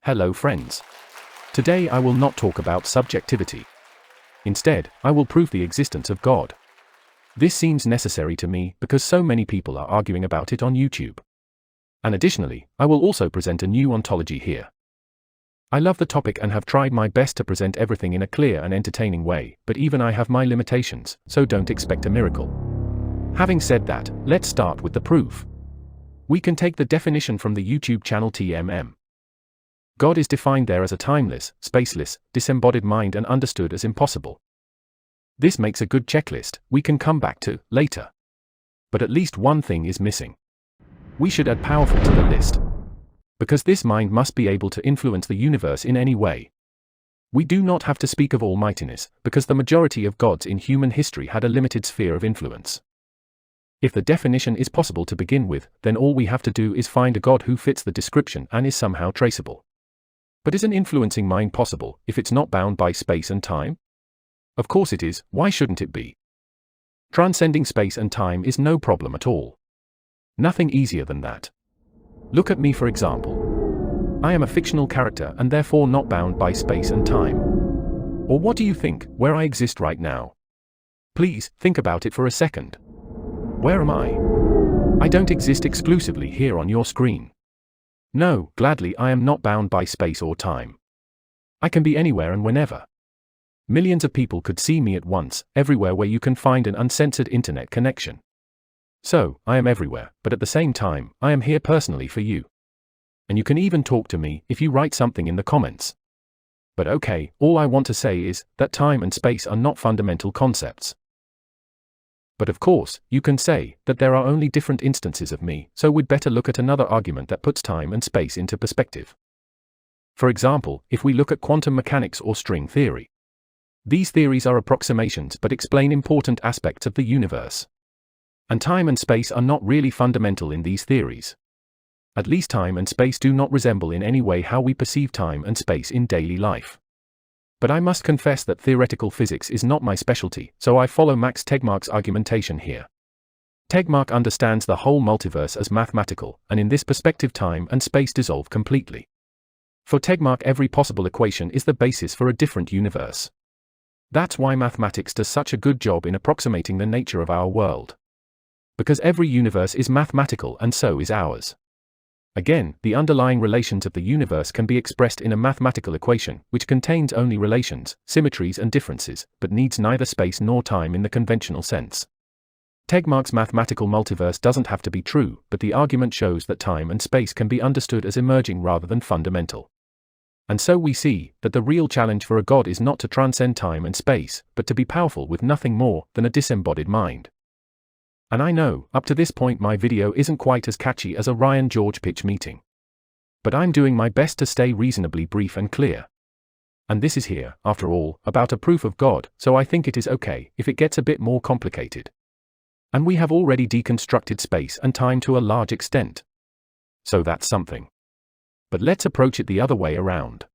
Hello friends. Today I will not talk about subjectivity. Instead, I will prove the existence of God. This seems necessary to me because so many people are arguing about it on YouTube. And additionally, I will also present a new ontology here. I love the topic and have tried my best to present everything in a clear and entertaining way, but even I have my limitations, so don't expect a miracle. Having said that, let's start with the proof. We can take the definition from the YouTube channel TMM. God is defined there as a timeless, spaceless, disembodied mind and understood as impossible. This makes a good checklist we can come back to later. But at least one thing is missing. We should add powerful to the list. Because this mind must be able to influence the universe in any way. We do not have to speak of almightiness, because the majority of gods in human history had a limited sphere of influence. If the definition is possible to begin with, then all we have to do is find a god who fits the description and is somehow traceable. But is an influencing mind possible if it's not bound by space and time? Of course it is, why shouldn't it be? Transcending space and time is no problem at all. Nothing easier than that. Look at me for example. I am a fictional character and therefore not bound by space and time. Or what do you think, where I exist right now? Please, think about it for a second. Where am I? I don't exist exclusively here on your screen. No, gladly I am not bound by space or time. I can be anywhere and whenever. Millions of people could see me at once, everywhere where you can find an uncensored internet connection. So, I am everywhere, but at the same time, I am here personally for you. And you can even talk to me if you write something in the comments. But okay, all I want to say is that time and space are not fundamental concepts. But of course, you can say that there are only different instances of me, so we'd better look at another argument that puts time and space into perspective. For example, if we look at quantum mechanics or string theory. These theories are approximations but explain important aspects of the universe. And time and space are not really fundamental in these theories. At least time and space do not resemble in any way how we perceive time and space in daily life. But I must confess that theoretical physics is not my specialty, so I follow Max Tegmark's argumentation here. Tegmark understands the whole multiverse as mathematical, and in this perspective time and space dissolve completely. For Tegmark, every possible equation is the basis for a different universe. That's why mathematics does such a good job in approximating the nature of our world. Because every universe is mathematical and so is ours. Again, the underlying relations of the universe can be expressed in a mathematical equation, which contains only relations, symmetries and differences, but needs neither space nor time in the conventional sense. Tegmark's mathematical multiverse doesn't have to be true, but the argument shows that time and space can be understood as emerging rather than fundamental. And so we see that the real challenge for a god is not to transcend time and space, but to be powerful with nothing more than a disembodied mind. And I know, up to this point my video isn't quite as catchy as a Ryan George pitch meeting. But I'm doing my best to stay reasonably brief and clear. And this is here, after all, about a proof of God, so I think it is okay if it gets a bit more complicated. And we have already deconstructed space and time to a large extent. So that's something. But let's approach it the other way around.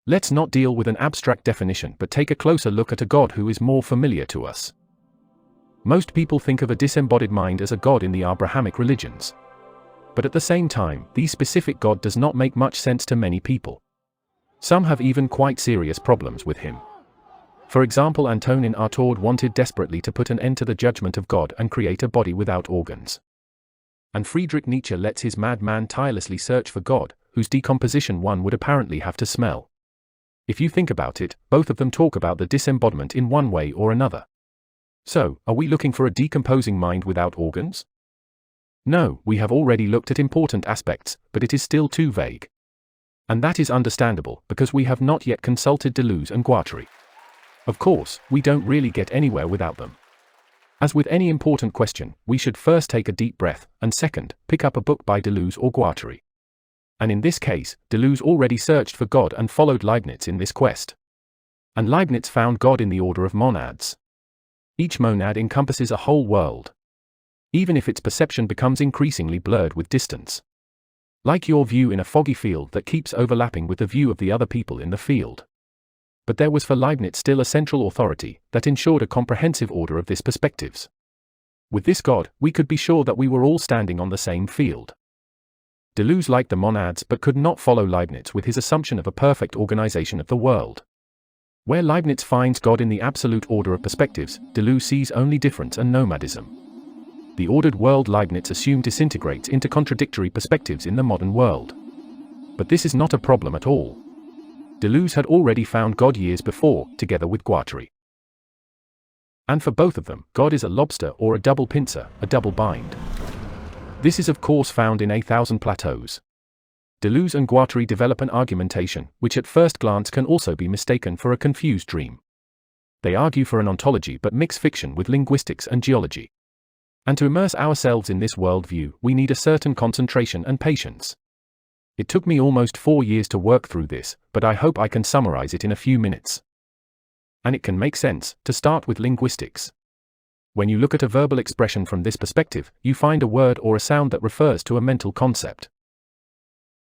Let's not deal with an abstract definition but take a closer look at a God who is more familiar to us. Most people think of a disembodied mind as a god in the Abrahamic religions. But at the same time, the specific God does not make much sense to many people. Some have even quite serious problems with him. For example, Antonin Artaud wanted desperately to put an end to the judgment of God and create a body without organs. And Friedrich Nietzsche lets his madman tirelessly search for God, whose decomposition one would apparently have to smell. If you think about it, both of them talk about the disembodiment in one way or another. So, are we looking for a decomposing mind without organs? No, we have already looked at important aspects, but it is still too vague. And that is understandable, because we have not yet consulted Deleuze and Guattari. Of course, we don't really get anywhere without them. As with any important question, we should first take a deep breath, and second, pick up a book by Deleuze or Guattari. And in this case, Deleuze already searched for God and followed Leibniz in this quest. And Leibniz found God in the order of monads. Each monad encompasses a whole world. Even if its perception becomes increasingly blurred with distance. Like your view in a foggy field that keeps overlapping with the view of the other people in the field. But there was for Leibniz still a central authority that ensured a comprehensive order of these perspectives. With this God, we could be sure that we were all standing on the same field. Deleuze liked the monads but could not follow Leibniz with his assumption of a perfect organization of the world. Where Leibniz finds God in the absolute order of perspectives, Deleuze sees only difference and nomadism. The ordered world Leibniz assumed disintegrates into contradictory perspectives in the modern world. But this is not a problem at all. Deleuze had already found God years before, together with Guattari. And for both of them, God is a lobster or a double pincer, a double bind. This is of course found in 1,000 Plateaus. Deleuze and Guattari develop an argumentation, which at first glance can also be mistaken for a confused dream. They argue for an ontology but mix fiction with linguistics and geology. And to immerse ourselves in this worldview, we need a certain concentration and patience. It took me almost 4 years to work through this, but I hope I can summarize it in a few minutes. And it can make sense, to start with linguistics. When you look at a verbal expression from this perspective, you find a word or a sound that refers to a mental concept.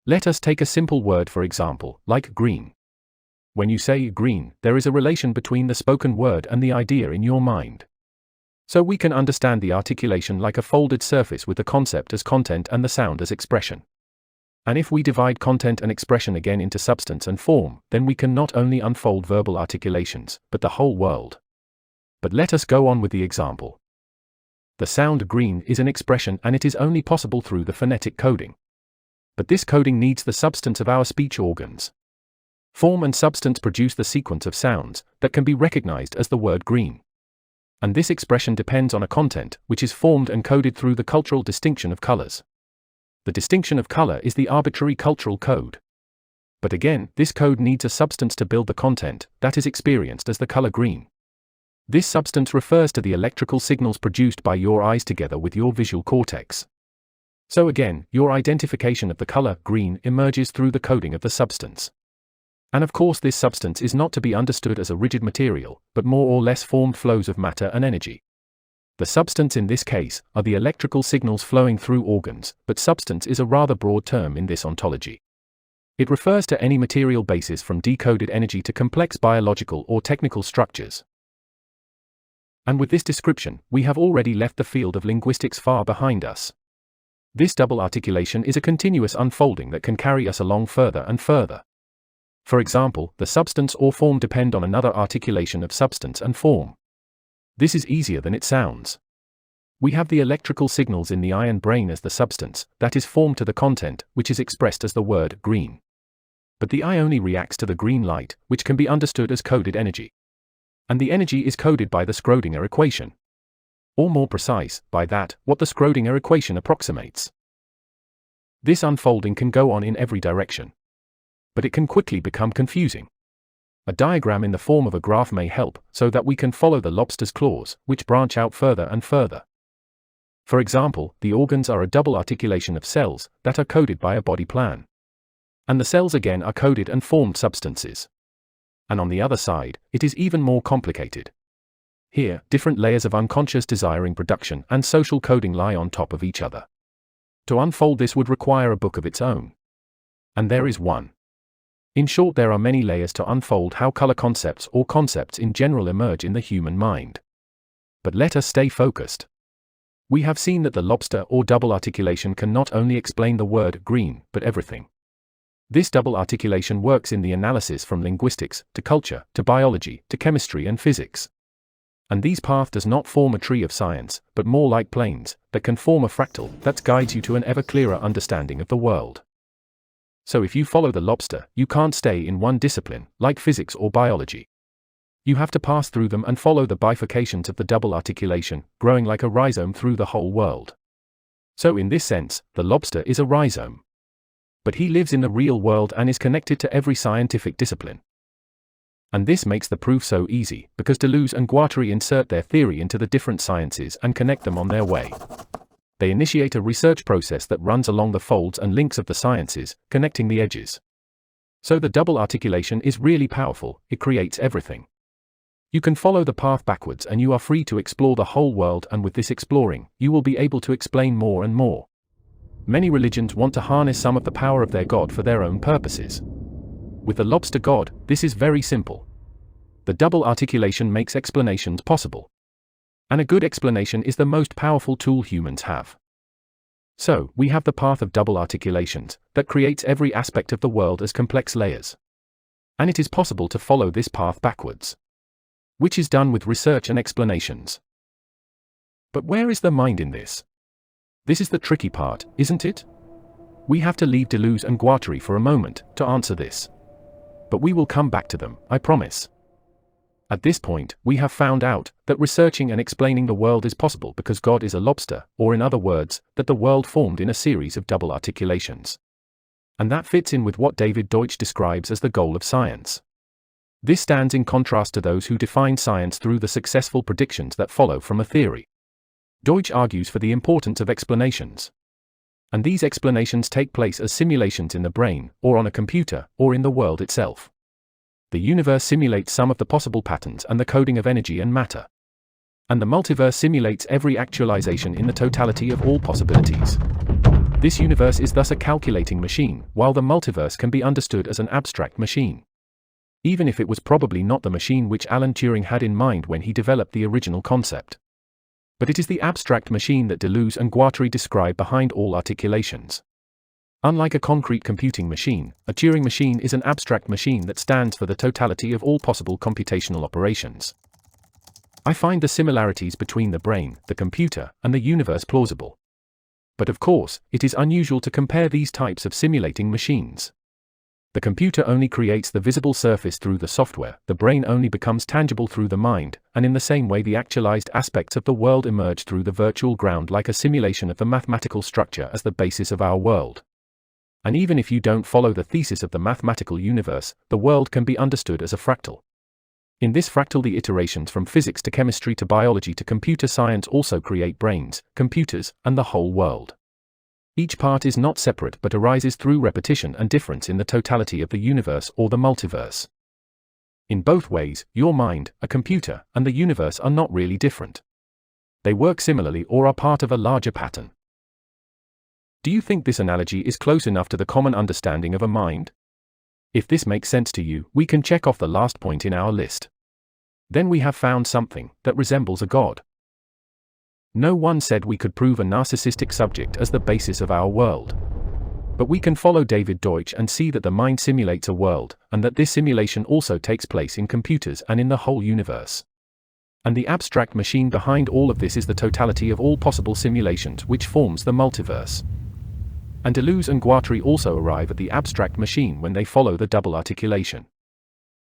Let us take a simple word for example, like green. When you say green, there is a relation between the spoken word and the idea in your mind. So we can understand the articulation like a folded surface with the concept as content and the sound as expression. And if we divide content and expression again into substance and form, then we can not only unfold verbal articulations, but the whole world. But let us go on with the example. The sound green is an expression and it is only possible through the phonetic coding. But this coding needs the substance of our speech organs. Form and substance produce the sequence of sounds that can be recognized as the word green. And this expression depends on a content, which is formed and coded through the cultural distinction of colors. The distinction of color is the arbitrary cultural code. But again, this code needs a substance to build the content that is experienced as the color green. This substance refers to the electrical signals produced by your eyes together with your visual cortex. So again, your identification of the color green emerges through the coding of the substance. And of course this substance is not to be understood as a rigid material, but more or less formed flows of matter and energy. The substance in this case are the electrical signals flowing through organs, but substance is a rather broad term in this ontology. It refers to any material basis from decoded energy to complex biological or technical structures. And with this description, we have already left the field of linguistics far behind us. This double articulation is a continuous unfolding that can carry us along further and further. For example, the substance or form depend on another articulation of substance and form. This is easier than it sounds. We have the electrical signals in the eye and brain as the substance that is formed to the content, which is expressed as the word green. But the eye only reacts to the green light, which can be understood as coded energy. And the energy is coded by the Schrödinger equation. Or more precise, by that, what the Schrödinger equation approximates. This unfolding can go on in every direction. But it can quickly become confusing. A diagram in the form of a graph may help, so that we can follow the lobster's claws, which branch out further and further. For example, the organs are a double articulation of cells that are coded by a body plan. And the cells again are coded and formed substances. And on the other side, it is even more complicated. Here, different layers of unconscious desiring production and social coding lie on top of each other. To unfold this would require a book of its own. And there is one. In short, there are many layers to unfold how color concepts or concepts in general emerge in the human mind. But let us stay focused. We have seen that the lobster or double articulation can not only explain the word green, but everything. This double articulation works in the analysis from linguistics, to culture, to biology, to chemistry and physics. And these paths does not form a tree of science, but more like planes, that can form a fractal that guides you to an ever clearer understanding of the world. So if you follow the lobster, you can't stay in one discipline, like physics or biology. You have to pass through them and follow the bifurcations of the double articulation, growing like a rhizome through the whole world. So in this sense, the lobster is a rhizome. But he lives in the real world and is connected to every scientific discipline. And this makes the proof so easy, because Deleuze and Guattari insert their theory into the different sciences and connect them on their way. They initiate a research process that runs along the folds and links of the sciences, connecting the edges. So the double articulation is really powerful, it creates everything. You can follow the path backwards and you are free to explore the whole world, and with this exploring, you will be able to explain more and more. Many religions want to harness some of the power of their God for their own purposes. With the lobster God, this is very simple. The double articulation makes explanations possible. And a good explanation is the most powerful tool humans have. So, we have the path of double articulations, that creates every aspect of the world as complex layers. And it is possible to follow this path backwards. Which is done with research and explanations. But where is the mind in this? This is the tricky part, isn't it? We have to leave Deleuze and Guattari for a moment, to answer this. But we will come back to them, I promise. At this point, we have found out that researching and explaining the world is possible because God is a lobster, or in other words, that the world formed in a series of double articulations. And that fits in with what David Deutsch describes as the goal of science. This stands in contrast to those who define science through the successful predictions that follow from a theory. Deutsch argues for the importance of explanations. And these explanations take place as simulations in the brain, or on a computer, or in the world itself. The universe simulates some of the possible patterns and the coding of energy and matter. And the multiverse simulates every actualization in the totality of all possibilities. This universe is thus a calculating machine, while the multiverse can be understood as an abstract machine. Even if it was probably not the machine which Alan Turing had in mind when he developed the original concept. But it is the abstract machine that Deleuze and Guattari describe behind all articulations. Unlike a concrete computing machine, a Turing machine is an abstract machine that stands for the totality of all possible computational operations. I find the similarities between the brain, the computer, and the universe plausible. But of course, it is unusual to compare these types of simulating machines. The computer only creates the visible surface through the software, the brain only becomes tangible through the mind, and in the same way the actualized aspects of the world emerge through the virtual ground like a simulation of the mathematical structure as the basis of our world. And even if you don't follow the thesis of the mathematical universe, the world can be understood as a fractal. In this fractal the iterations from physics to chemistry to biology to computer science also create brains, computers, and the whole world. Each part is not separate but arises through repetition and difference in the totality of the universe or the multiverse. In both ways, your mind, a computer, and the universe are not really different. They work similarly or are part of a larger pattern. Do you think this analogy is close enough to the common understanding of a mind? If this makes sense to you, we can check off the last point in our list. Then we have found something that resembles a god. No one said we could prove a narcissistic subject as the basis of our world. But we can follow David Deutsch and see that the mind simulates a world, and that this simulation also takes place in computers and in the whole universe. And the abstract machine behind all of this is the totality of all possible simulations which forms the multiverse. And Deleuze and Guattari also arrive at the abstract machine when they follow the double articulation.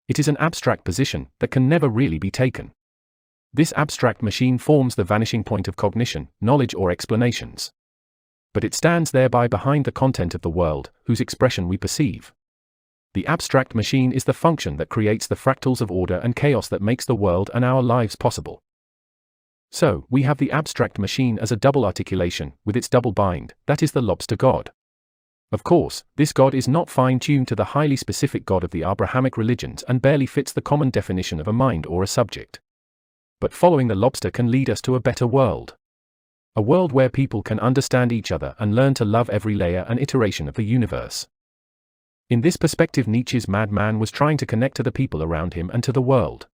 It is an abstract position that can never really be taken. This abstract machine forms the vanishing point of cognition, knowledge or explanations. But it stands thereby behind the content of the world, whose expression we perceive. The abstract machine is the function that creates the fractals of order and chaos that makes the world and our lives possible. So, we have the abstract machine as a double articulation, with its double bind, that is the lobster god. Of course, this god is not fine-tuned to the highly specific god of the Abrahamic religions and barely fits the common definition of a mind or a subject. But following the lobster can lead us to a better world. A world where people can understand each other and learn to love every layer and iteration of the universe. In this perspective, Nietzsche's madman was trying to connect to the people around him and to the world.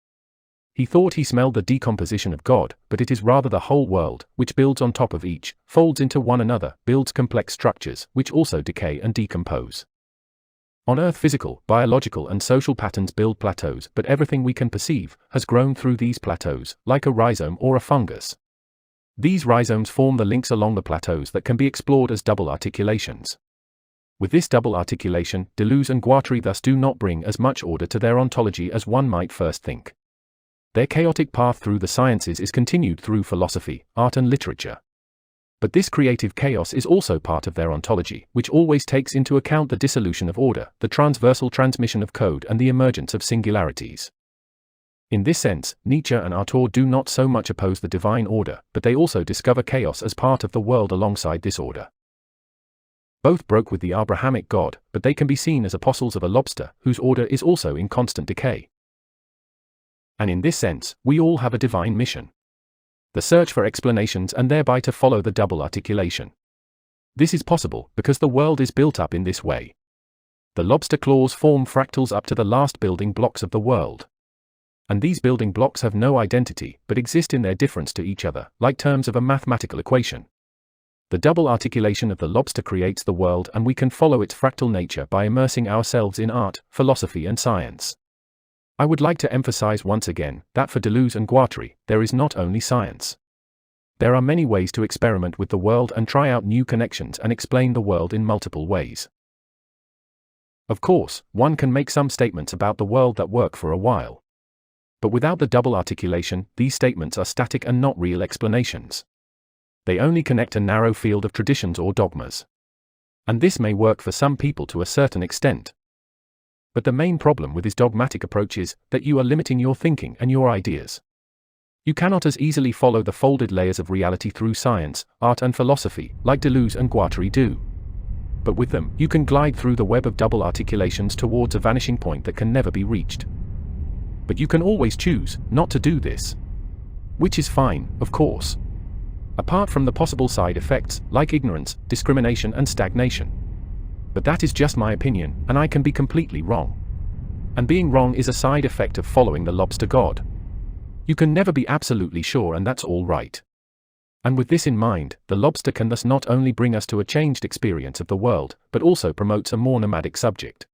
He thought he smelled the decomposition of God, but it is rather the whole world, which builds on top of each, folds into one another, builds complex structures, which also decay and decompose. On Earth physical, biological and social patterns build plateaus, but everything we can perceive has grown through these plateaus, like a rhizome or a fungus. These rhizomes form the links along the plateaus that can be explored as double articulations. With this double articulation, Deleuze and Guattari thus do not bring as much order to their ontology as one might first think. Their chaotic path through the sciences is continued through philosophy, art and literature. But this creative chaos is also part of their ontology, which always takes into account the dissolution of order, the transversal transmission of code and the emergence of singularities. In this sense, Nietzsche and Artaud do not so much oppose the divine order, but they also discover chaos as part of the world alongside this order. Both broke with the Abrahamic God, but they can be seen as apostles of a lobster, whose order is also in constant decay. And in this sense, we all have a divine mission. The search for explanations and thereby to follow the double articulation. This is possible because the world is built up in this way. The lobster claws form fractals up to the last building blocks of the world. And these building blocks have no identity, but exist in their difference to each other, like terms of a mathematical equation. The double articulation of the lobster creates the world, and we can follow its fractal nature by immersing ourselves in art, philosophy and science. I would like to emphasize once again that for Deleuze and Guattari, there is not only science. There are many ways to experiment with the world and try out new connections and explain the world in multiple ways. Of course, one can make some statements about the world that work for a while. But without the double articulation, these statements are static and not real explanations. They only connect a narrow field of traditions or dogmas. And this may work for some people to a certain extent. But the main problem with his dogmatic approach is that you are limiting your thinking and your ideas. You cannot as easily follow the folded layers of reality through science, art and philosophy, like Deleuze and Guattari do. But with them, you can glide through the web of double articulations towards a vanishing point that can never be reached. But you can always choose not to do this. Which is fine, of course. Apart from the possible side effects, like ignorance, discrimination and stagnation. But that is just my opinion, and I can be completely wrong. And being wrong is a side effect of following the lobster god. You can never be absolutely sure, and that's all right. And with this in mind, the lobster can thus not only bring us to a changed experience of the world, but also promotes a more nomadic subject.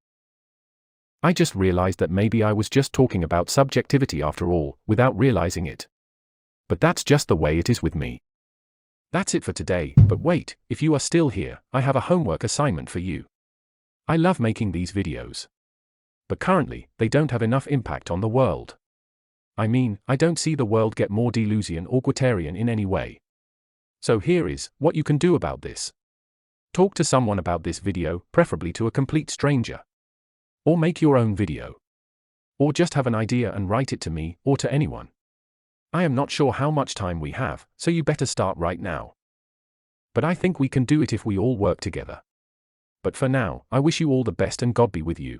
I just realized that maybe I was just talking about subjectivity after all, without realizing it. But that's just the way it is with me. That's it for today, but wait, if you are still here, I have a homework assignment for you. I love making these videos. But currently, they don't have enough impact on the world. I mean, I don't see the world get more Deleuzian or Guattarian in any way. So here is what you can do about this. Talk to someone about this video, preferably to a complete stranger. Or make your own video. Or just have an idea and write it to me, or to anyone. I am not sure how much time we have, so you better start right now. But I think we can do it if we all work together. But for now, I wish you all the best and God be with you.